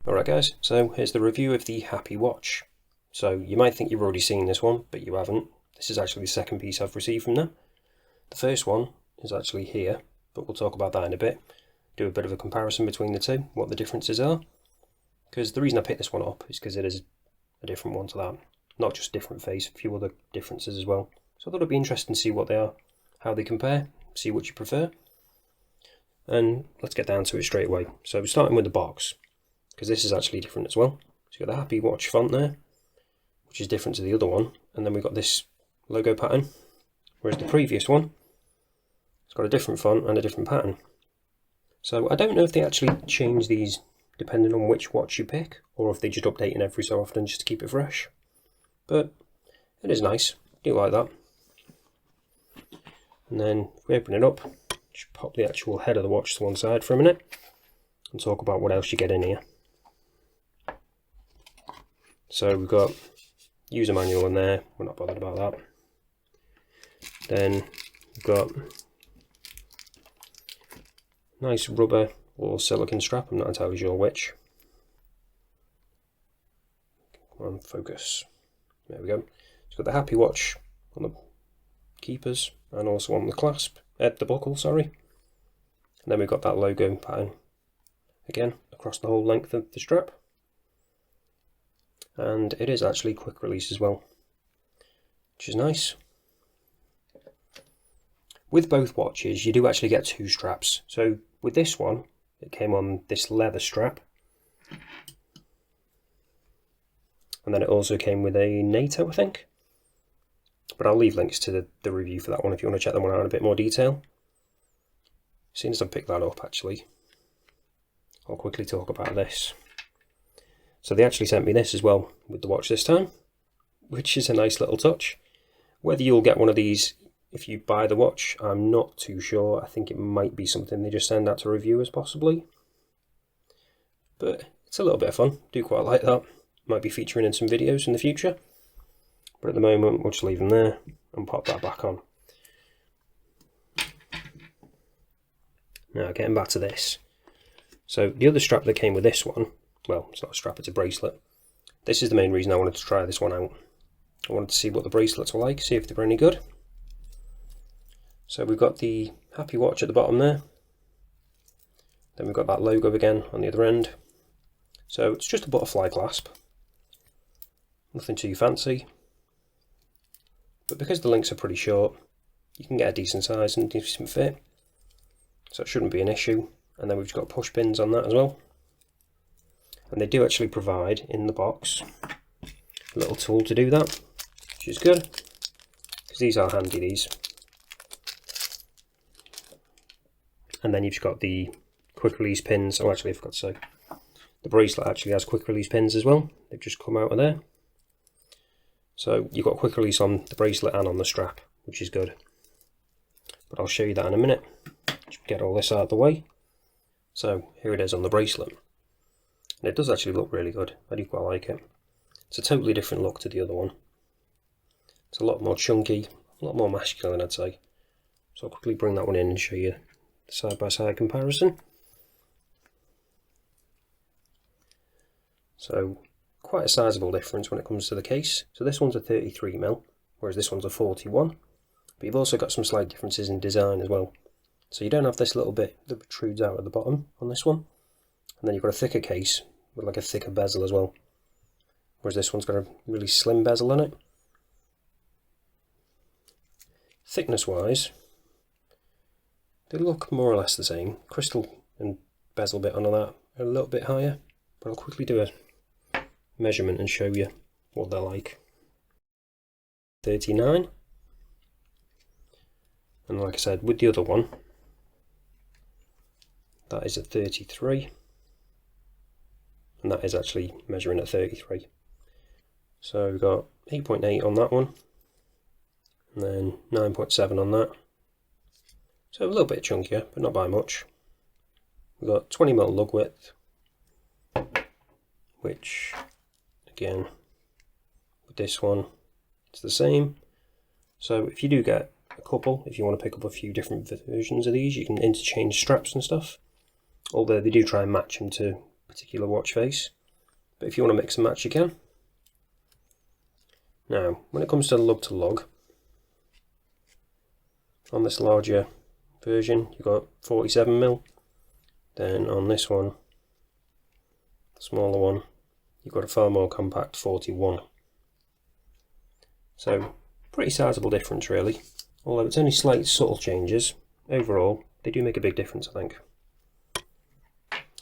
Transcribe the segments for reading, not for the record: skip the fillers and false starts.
Alright guys, so here's the review of the Happywatch. So you might think you've already seen this one, but you haven't. This is actually the second piece I've received from them. The first one is actually here, but we'll talk about that in a bit. Do a bit of a comparison between the two, what the differences are. Because the reason I picked this one up is because it is a different one to that. Not just different face, a few other differences as well. So I thought it'd be interesting to see what they are, how they compare, see what you prefer. And let's get down to it straight away. So starting with the box, because this is actually different as well. So you've got the Happywatch font there, which is different to the other one, and then we've got this logo pattern, whereas the previous one, it's got a different font and a different pattern. So I don't know if they actually change these depending on which watch you pick, or if they just update it every so often just to keep it fresh. But it is nice, I do like that. And then if we open it up, just pop the actual head of the watch to one side for a minute, and talk about what else you get in here. So we've got user manual in there, we're not bothered about that. Then we've got nice rubber or silicone strap, I'm not entirely sure which. Come on, focus. There we go. It's got the Happywatch on the keepers and also on the clasp, the buckle, sorry. And then we've got that logo pattern again across the whole length of the strap. And it is actually quick release as well, which is nice. With both watches you do actually get two straps. So with this one it came on this leather strap, and then it also came with a NATO, I think, but I'll leave links to the review for that one if you want to check that one out in a bit more detail. As soon as I pick that up, actually I'll quickly talk about this. So they actually sent me this as well with the watch this time, which is a nice little touch. Whether you'll get one of these if you buy the watch, I'm not too sure. I think it might be something they just send out to reviewers possibly. But it's a little bit of fun, do quite like that. Might be featuring in some videos in the future. But at the moment we'll just leave them there and pop that back on. Now getting back to this. So the other strap that came with this one, well, it's not a strap, it's a bracelet. This is the main reason I wanted to try this one out. I wanted to see what the bracelets were like, see if they were any good. So we've got the Happywatch at the bottom there. Then we've got that logo again on the other end. So it's just a butterfly clasp. Nothing too fancy. But because the links are pretty short, you can get a decent size and decent fit. So it shouldn't be an issue. And then we've just got push pins on that as well. And they do actually provide in the box a little tool to do that, which is good, because these are handy, these. And then you've got the quick release pins. Oh, actually I forgot to say, the bracelet actually has quick release pins as well. They've just come out of there. So you've got quick release on the bracelet and on the strap, which is good. But I'll show you that in a minute. Just get all this out of the way. So here it is on the bracelet. And it does actually look really good. I do quite like it. It's a totally different look to the other one. It's a lot more chunky, a lot more masculine, I'd say. So I'll quickly bring that one in and show you the side-by-side comparison. So quite a sizable difference when it comes to the case. So this one's a 33mm, whereas this one's a 41. But you've also got some slight differences in design as well. So you don't have this little bit that protrudes out at the bottom on this one. And then you've got a thicker case with like a thicker bezel as well, whereas this one's got a really slim bezel on it. Thickness wise, they look more or less the same. Crystal and bezel bit on that are a little bit higher, but I'll quickly do a measurement and show you what they're like. 39, and like I said, with the other one, that is at 33. And that is actually measuring at 33. So we've got 8.8 on that one, and then 9.7 on that. So a little bit chunkier, but not by much. We've got 20mm lug width, which again, with this one, it's the same. So if you do get a couple, if you want to pick up a few different versions of these, you can interchange straps and stuff. Although they do try and match them to particular watch face, but if you want to mix and match you can. Now, when it comes to lug, on this larger version you've got 47mm, then on this one, the smaller one, you've got a far more compact 41. So pretty sizable difference really, although it's only slight subtle changes. Overall they do make a big difference, I think.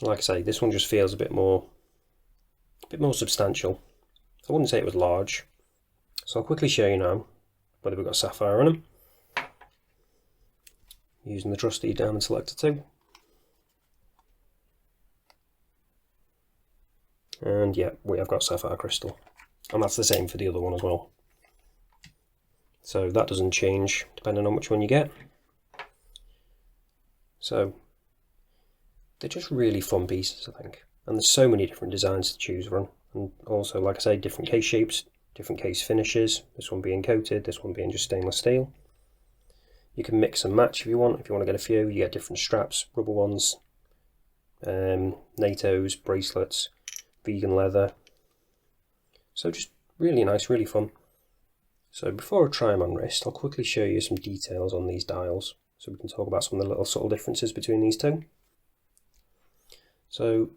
Like I say, this one just feels a bit more substantial. I wouldn't say it was large. So I'll quickly show you now whether we've got sapphire on them, using the trusty diamond selector too. And yeah, we have got sapphire crystal, and that's the same for the other one as well. So that doesn't change depending on which one you get. So they're just really fun pieces, I think, and there's so many different designs to choose from, and also, like I say, different case shapes, different case finishes, this one being coated, this one being just stainless steel. You can mix and match if you want to get a few. You get different straps, rubber ones, NATOs, bracelets, vegan leather. So just really nice, really fun. So before I try them on wrist, I'll quickly show you some details on these dials, so we can talk about some of the little subtle differences between these two. So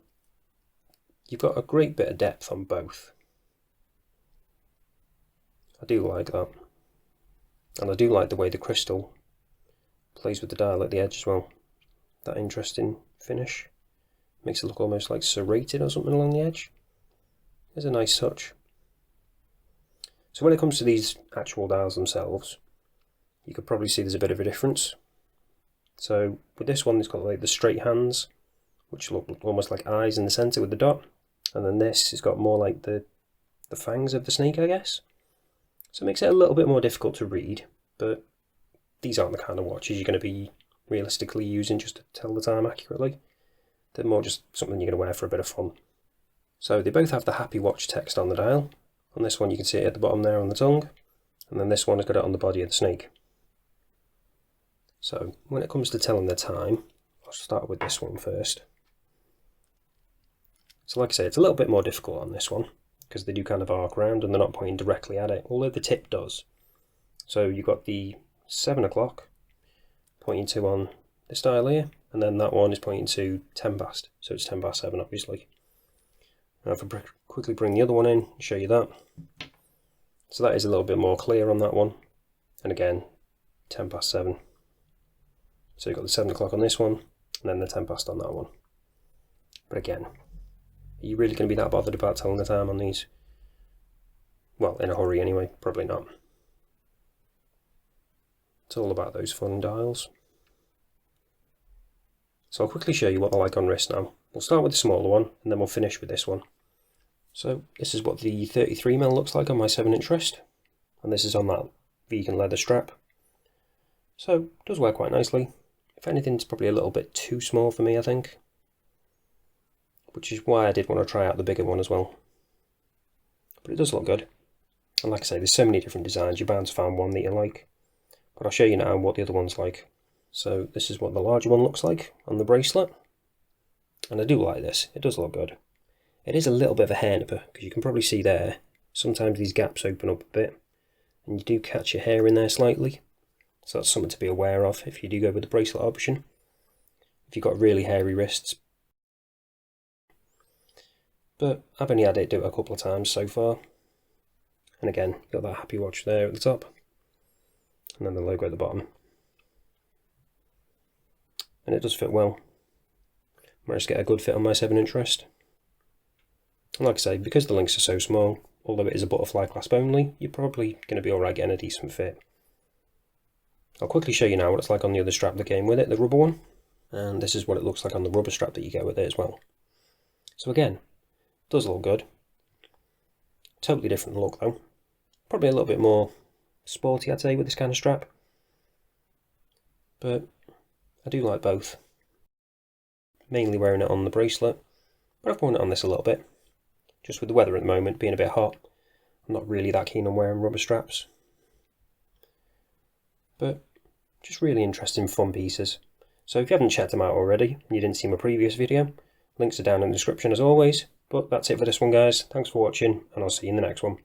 you've got a great bit of depth on both. I do like that, and I do like the way the crystal plays with the dial at the edge as well. That interesting finish makes it look almost like serrated or something along the edge. There's a nice touch. So when it comes to these actual dials themselves, you could probably see there's a bit of a difference. So with this one, it's got like the straight hands, which look almost like eyes in the centre with the dot, and then this has got more like the fangs of the snake, I guess. So it makes it a little bit more difficult to read, but these aren't the kind of watches you're going to be realistically using just to tell the time accurately. They're more just something you're going to wear for a bit of fun. So they both have the Happywatch text on the dial. On this one you can see it at the bottom there on the tongue, and then this one has got it on the body of the snake. So when it comes to telling the time, I'll start with this one first. So like I say, it's a little bit more difficult on this one, because they do kind of arc around and they're not pointing directly at it, although the tip does. So you've got the 7 o'clock pointing to on this dial here, and then that one is pointing to 10 past, so it's 10 past 7 obviously. Now if I quickly bring the other one in and show you that. So that is a little bit more clear on that one, and again 10 past 7. So you've got the 7 o'clock on this one, and then the 10 past on that one. But again, are you really going to be that bothered about telling the time on these? Well, in a hurry anyway, probably not. It's all about those fun dials. So I'll quickly show you what they're like on wrist now. We'll start with the smaller one, and then we'll finish with this one. So this is what the 33mm looks like on my 7-inch wrist, and this is on that vegan leather strap. So it does wear quite nicely. If anything, it's probably a little bit too small for me, I think, which is why I did want to try out the bigger one as well. But it does look good, and like I say, there's so many different designs, you're bound to find one that you like. But I'll show you now what the other one's like. So this is what the larger one looks like on the bracelet, and I do like this, it does look good. It is a little bit of a hair nipper, because you can probably see there, sometimes these gaps open up a bit, and you do catch your hair in there slightly. So that's something to be aware of if you do go with the bracelet option, if you've got really hairy wrists. But I've only had it do it a couple of times so far. And again, you've got that Happywatch there at the top, and then the logo at the bottom. And it does fit well. Managed to get a good fit on my 7-inch wrist. And like I say, because the links are so small, although it is a butterfly clasp only, you're probably going to be alright getting a decent fit. I'll quickly show you now what it's like on the other strap that came with it, the rubber one. And this is what it looks like on the rubber strap that you get with it as well. So again, does look good. Totally different look though. Probably a little bit more sporty, I'd say, with this kind of strap. But I do like both. Mainly wearing it on the bracelet, but I've worn it on this a little bit. Just with the weather at the moment being a bit hot, I'm not really that keen on wearing rubber straps. But just really interesting, fun pieces. So if you haven't checked them out already, and you didn't see my previous video, Links are down in the description as always. But that's it for this one, guys. Thanks for watching, and I'll see you in the next one.